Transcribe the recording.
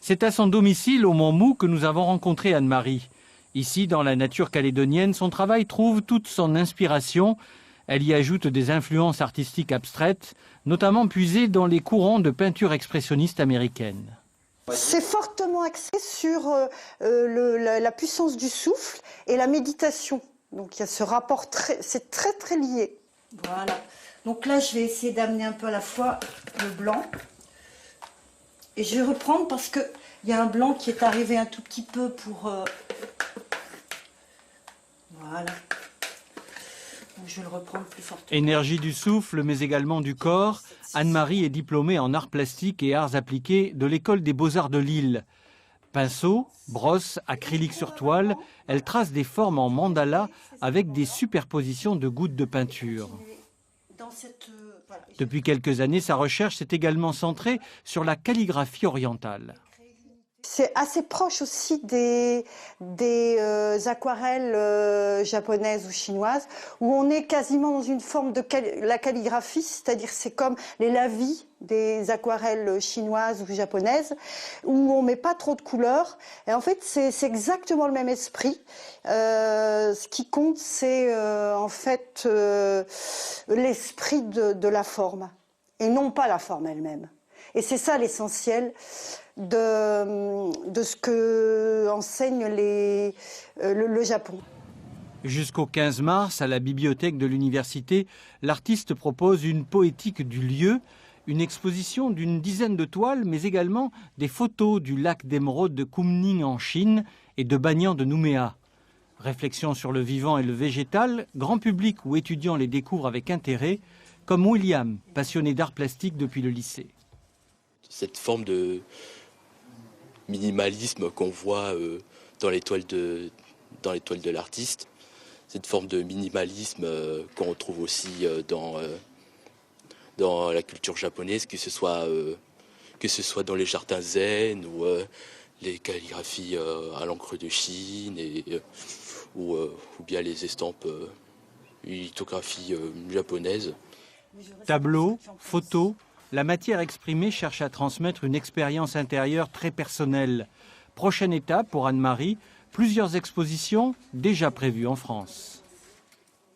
C'est à son domicile au Mont Mou que nous avons rencontré Anne-Marie. Ici, dans la nature calédonienne, son travail trouve toute son inspiration. Elle y ajoute des influences artistiques abstraites, notamment puisées dans les courants de peinture expressionniste américaine. C'est fortement axé sur la puissance du souffle et la méditation. Donc il y a ce rapport, c'est très lié. Voilà. Donc là, je vais essayer d'amener un peu à la fois le blanc. Et je vais reprendre parce qu'il y a un blanc qui est arrivé un tout petit peu pour... Voilà. Donc je vais le reprendre plus fortement. Énergie du souffle, mais également du corps, Anne-Marie est diplômée en arts plastiques et arts appliqués de l'école des beaux-arts de Lille. Pinceau, brosse, acrylique sur toile, elle trace des formes en mandala avec des superpositions de gouttes de peinture. Depuis quelques années, sa recherche s'est également centrée sur la calligraphie orientale. C'est assez proche aussi des aquarelles japonaises ou chinoises, où on est quasiment dans une forme de la calligraphie, c'est-à-dire c'est comme les lavis des aquarelles chinoises ou japonaises, où on met pas trop de couleurs. Et en fait, c'est exactement le même esprit. Ce qui compte, c'est en fait l'esprit de la forme, et non pas la forme elle-même. Et c'est ça l'essentiel de ce que enseigne le Japon. Jusqu'au 15 mars, à la bibliothèque de l'université, l'artiste propose une poétique du lieu, une exposition d'une dizaine de toiles, mais également des photos du lac d'émeraude de Kunming en Chine et de Banyan de Nouméa. Réflexion sur le vivant et le végétal, grand public ou étudiants les découvrent avec intérêt, comme William, passionné d'art plastique depuis le lycée. Cette forme de minimalisme qu'on voit dans les toiles de l'artiste, cette forme de minimalisme qu'on retrouve aussi dans la culture japonaise, que ce soit dans les jardins zen ou les calligraphies à l'encre de Chine ou bien les estampes lithographies japonaises. Tableaux, photos, la matière exprimée cherche à transmettre une expérience intérieure très personnelle. Prochaine étape pour Anne-Marie, plusieurs expositions déjà prévues en France.